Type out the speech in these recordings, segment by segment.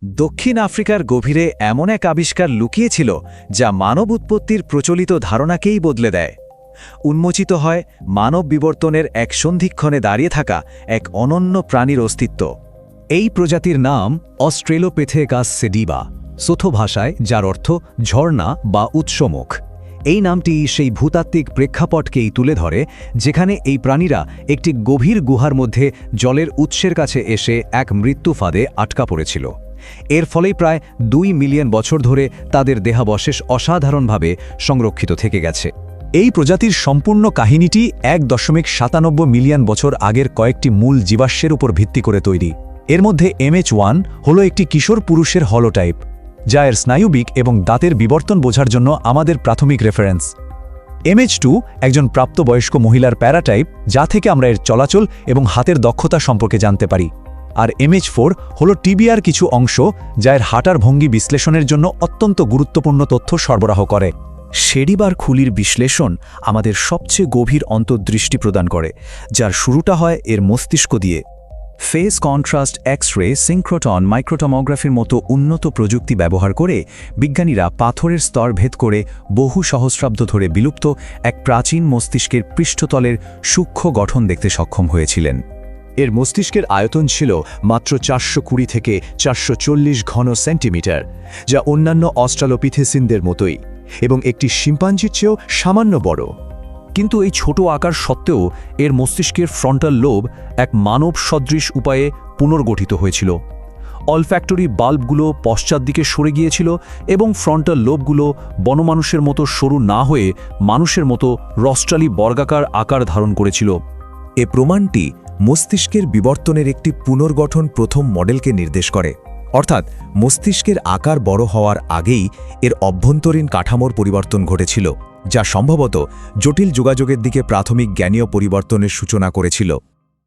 দক্ষিণ আফ্রিকার গভীরে এমন এক আবিষ্কার লুকিয়েছিল যা মানব উৎপত্তির প্রচলিত ধারণাকেই বদলে দেয়। উন্মোচিত হয় মানব বিবর্তনের এক সন্ধিক্ষণে দাঁড়িয়ে থাকা এক অনন্য প্রাণীর অস্তিত্ব। এই প্রজাতির নাম অস্ট্রেলোপিথেকাস সেডিবা, সোথো ভাষায়, যার অর্থ ঝর্ণা বা উৎসমুখ। এই নামটি সেই ভূতাত্ত্বিক প্রেক্ষাপটকেই তুলে ধরে যেখানে এই প্রাণীরা একটি গভীর গুহার মধ্যে জলের উৎসের কাছে এসে এক মৃত্যু ফাঁদে আটকা পড়েছিল। এর ফলেই প্রায় ২ মিলিয়ন বছর ধরে তাদের দেহাবশেষ অসাধারণভাবে সংরক্ষিত থেকে গেছে। এই প্রজাতির সম্পূর্ণ কাহিনীটি ১.৯৭ মিলিয়ন বছর আগের কয়েকটি মূল জীবাশ্মের উপর ভিত্তি করে তৈরি। এর মধ্যে MH1 হলো একটি কিশোর পুরুষের হলোটাইপ, যা এর স্নায়ুবিক এবং দাঁতের বিবর্তন বোঝার জন্য আমাদের প্রাথমিক রেফারেন্স। MH2 একজন প্রাপ্তবয়স্ক মহিলার প্যারাটাইপ, যা থেকে আমরা এর চলাচল এবং হাতের দক্ষতা সম্পর্কে জানতে পারি। আর MH4 হলো টিবিআর কিছু অংশ, যা এর হাঁটার ভঙ্গি বিশ্লেষণের জন্য অত্যন্ত গুরুত্বপূর্ণ তথ্য সরবরাহ করে। সেডিবার খুলির বিশ্লেষণ আমাদের সবচেয়ে গভীর অন্তর্দৃষ্টি প্রদান করে, যার শুরুটা হয় এর মস্তিষ্ক দিয়ে। ফেস কন্ট্রাস্ট, এক্স-রে, সিঙ্ক্রোটন, মাইক্রোটমোগ্রাফির মতো উন্নত প্রযুক্তি ব্যবহার করে বিজ্ঞানীরা পাথরের স্তর ভেদ করে বহু সহস্রাব্দ ধরে বিলুপ্ত এক প্রাচীন মস্তিষ্কের পৃষ্ঠতলের সূক্ষ্ম গঠন দেখতে সক্ষম হয়েছিলেন। এর মস্তিষ্কের আয়তন ছিল মাত্র ৪২০ থেকে ৪৪০ ঘন সেন্টিমিটার, যা অন্যান্য অস্ট্রালোপিথেসিনদের মতোই, এবং একটি শিম্পাঞ্জির চেয়েও সামান্য বড়। কিন্তু এই ছোট আকার সত্ত্বেও এর মস্তিষ্কের ফ্রন্টাল লোব এক মানব সদৃশ উপায়ে পুনর্গঠিত হয়েছিল। অলফ্যাক্টরি বাল্বগুলো পশ্চাৎ দিকে সরে গিয়েছিল এবং ফ্রন্টাল লোবগুলো বনমানুষের মতো সরু না হয়ে মানুষের মতো রস্ট্রালি বর্গাকার আকার ধারণ করেছিল। এ প্রমাণটি মস্তিষ্কের বিবর্তনের একটি পুনর্গঠন প্রথম মডেলকে নির্দেশ করে, অর্থাৎ মস্তিষ্কের আকার বড় হওয়ার আগেই এর অভ্যন্তরীণ কাঠামোর পরিবর্তন ঘটেছিল, যা সম্ভবত জটিল যোগাযোগের দিকে প্রাথমিক জ্ঞানীয় পরিবর্তনের সূচনা করেছিল।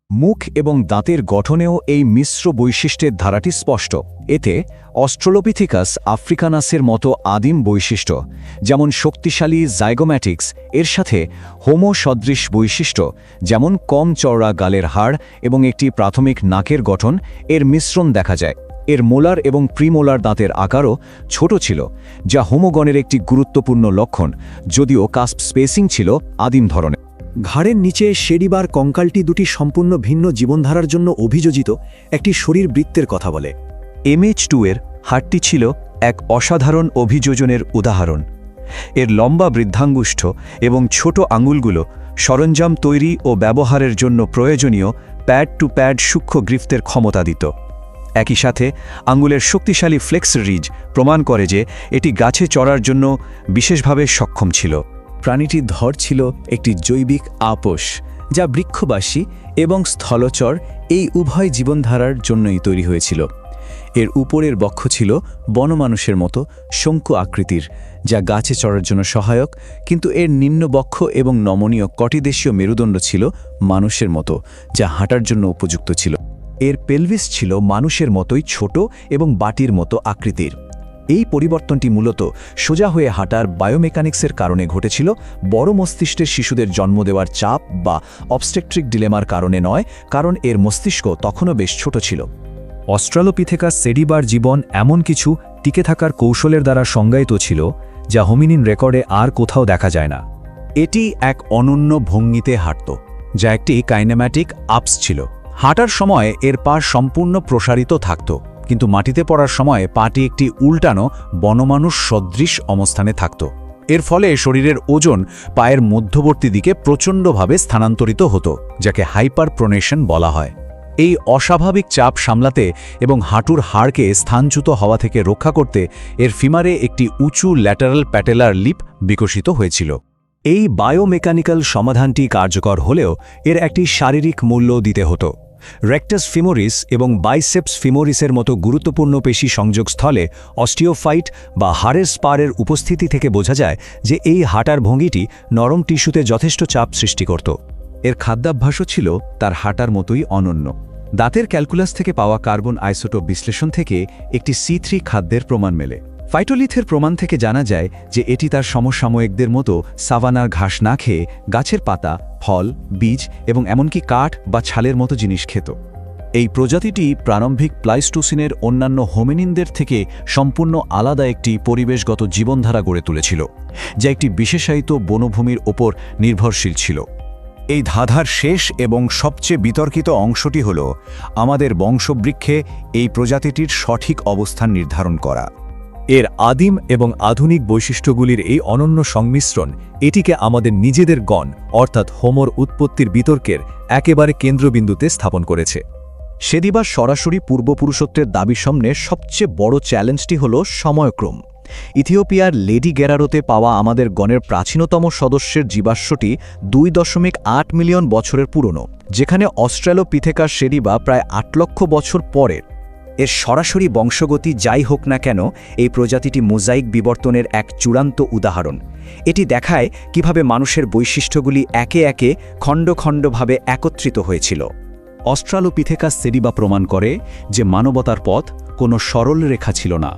মুখ এবং দাঁতের গঠনেও এই মিশ্র বৈশিষ্ট্যের ধারাটি স্পষ্ট। এতে অস্ট্রেলোপিথেকাস আফ্রিকানাসের মতো আদিম বৈশিষ্ট্য, যেমন শক্তিশালী জাইগোম্যাটিক্স, এর সাথে হোমো সদৃশ বৈশিষ্ট্য, যেমন কম চওড়া গালের হাড় এবং একটি প্রাথমিক নাকের গঠন, এর মিশ্রণ দেখা যায়। এর মোলার এবং প্রিমোলার দাঁতের আকারও ছোট ছিল, যা হোমোগণের একটি গুরুত্বপূর্ণ লক্ষণ, যদিও কাস্প স্পেসিং ছিল আদিম ধরনের। ঘাড়ের নিচে সেডিবার কঙ্কালটি দুটি সম্পূর্ণ ভিন্ন জীবনধারার জন্য অভিযোজিত একটি শরীরবৃত্তের কথা বলে। MH2 এর হাড়টি ছিল এক অসাধারণ অভিযোজনের উদাহরণ। এর লম্বা বৃদ্ধাঙ্গুষ্ঠ এবং ছোট আঙুলগুলো সরঞ্জাম তৈরি ও ব্যবহারের জন্য প্রয়োজনীয় প্যাড টু প্যাড সূক্ষ্ম গ্রিফতের ক্ষমতা দিত। একই সাথে আঙুলের শক্তিশালী ফ্লেক্স রিজ প্রমাণ করে যে এটি গাছে চড়ার জন্য বিশেষভাবে সক্ষম ছিল। প্রাণীটির ধর ছিল একটি জৈবিক আপোষ, যা বৃক্ষবাসী এবং স্থলচর এই উভয় জীবনধারার জন্যই তৈরি হয়েছিল। এর উপরের বক্ষ ছিল বনমানুষের মতো শঙ্কু আকৃতির, যা গাছে চড়ার জন্য সহায়ক, কিন্তু এর নিম্ন বক্ষ এবং নমনীয় কটিদেশীয় মেরুদণ্ড ছিল মানুষের মতো, যা হাঁটার জন্য উপযুক্ত ছিল। এর পেলভিস ছিল মানুষের মতোই ছোট এবং বাটির মতো আকৃতির। এই পরিবর্তনটি মূলত সোজা হয়ে হাঁটার বায়োমেকানিক্সের কারণে ঘটেছিল, বড় মস্তিষ্কের শিশুদের জন্ম দেওয়ার চাপ বা অবস্টেট্রিক ডিলেমার কারণে নয়, কারণ এর মস্তিষ্ক তখনও বেশ ছোট ছিল। অস্ট্রালোপিথেকাস সেডিবার জীবন এমন কিছু টিকে থাকার কৌশলের দ্বারা সংজ্ঞায়িত ছিল, যা হোমিনিন রেকর্ডে আর কোথাও দেখা যায় না। এটি এক অনন্য ভঙ্গিতে হাঁটত, যা একটি কাইনেম্যাটিক আপস ছিল। হাঁটার সময় এর পা সম্পূর্ণ প্রসারিত থাকত, কিন্তু মাটিতে পড়ার সময় পাটি একটি উল্টানো বনমানুষ সদৃশ অবস্থানে থাকত। এর ফলে শরীরের ওজন পায়ের মধ্যবর্তী দিকে প্রচণ্ডভাবে স্থানান্তরিত হতো, যাকে হাইপারপ্রোনেশন বলা হয়। এই অস্বাভাবিক চাপ সামলাতে এবং হাঁটুর হাড়কে স্থানচ্যুত হওয়া থেকে রক্ষা করতে এর ফিমারে একটি উঁচু ল্যাটারাল প্যাটেলার লিপ বিকশিত হয়েছিল। এই বায়োমেকানিক্যাল সমাধানটি কার্যকর হলেও এর একটি শারীরিক মূল্য দিতে হতো। রেকটাস ফিমোরিস এবং বাইসেপস ফিমোরিসের মতো গুরুত্বপূর্ণ পেশি সংযোগস্থলে অস্টিওফাইট বা হাড়ের স্পারের উপস্থিতি থেকে বোঝা যায় যে এই হাঁটার ভঙ্গিটি নরম টিস্যুতে যথেষ্ট চাপ সৃষ্টি করত। এর খাদ্যাভ্যাসও ছিল তার হাঁটার মতোই অনন্য। দাঁতের ক্যালকুলাস থেকে পাওয়া কার্বন আইসোটোপ বিশ্লেষণ থেকে একটি C3 খাদ্যের প্রমাণ মেলে। ফাইটোলিথের প্রমাণ থেকে জানা যায় যে এটি তার সমসাময়িকদের মতো সাভানার ঘাস না খেয়ে গাছের পাতা, ফল, বীজ এবং এমনকি কাঠ বা ছালের মতো জিনিস খেত। এই প্রজাতিটি প্রারম্ভিক প্লাইস্টোসিনের অন্যান্য হোমিনিনদের থেকে সম্পূর্ণ আলাদা একটি পরিবেশগত জীবনধারা গড়ে তুলেছিল, যা একটি বিশেষায়িত বনভূমির ওপর নির্ভরশীল ছিল। এই ধাঁধার শেষ এবং সবচেয়ে বিতর্কিত অংশটি হল আমাদের বংশবৃক্ষে এই প্রজাতিটির সঠিক অবস্থান নির্ধারণ করা। এর আদিম এবং আধুনিক বৈশিষ্ট্যগুলির এই অনন্য সংমিশ্রণ এটিকে আমাদের নিজেদের গণ অর্থাৎ হোমোর উৎপত্তির বিতর্কের একেবারে কেন্দ্রবিন্দুতে স্থাপন করেছে। সেদিবার সরাসরি পূর্বপুরুষত্বের দাবির সামনে সবচেয়ে বড় চ্যালেঞ্জটি হল সময়ক্রম। ইথিওপিয়ার লেডি গেরারোতে পাওয়া আমাদের গণের প্রাচীনতম সদস্যের জীবাশ্মটি 2.8 মিলিয়ন বছরের পুরনো, যেখানে অস্ট্রালোপিথেকাস সেডিবা প্রায় 8 লক্ষ বছর পরের। এর সরাসরি বংশগতি যাই হোক না কেন, এই প্রজাতিটি মোজাইক বিবর্তনের এক চূড়ান্ত উদাহরণ। এটি দেখায় কিভাবে মানুষের বৈশিষ্ট্যগুলি একে একে খণ্ড খণ্ডভাবে একত্রিত হয়েছিল। অস্ট্রালোপিথেকাস সেডিবা প্রমাণ করে যে মানবতার পথ কোনো সরল রেখা ছিল না,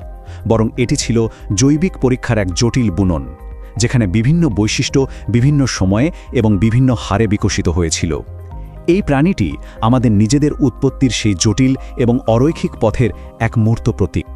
বরং এটি ছিল জৈবিক পরীক্ষার এক জটিল বুনন, যেখানে বিভিন্ন বৈশিষ্ট্য বিভিন্ন সময়ে এবং বিভিন্ন হারে বিকশিত হয়েছিল। এই প্রাণীটি আমাদের নিজেদের উৎপত্তির সেই জটিল এবং অরৈখিক পথের এক মূর্ত প্রতীক।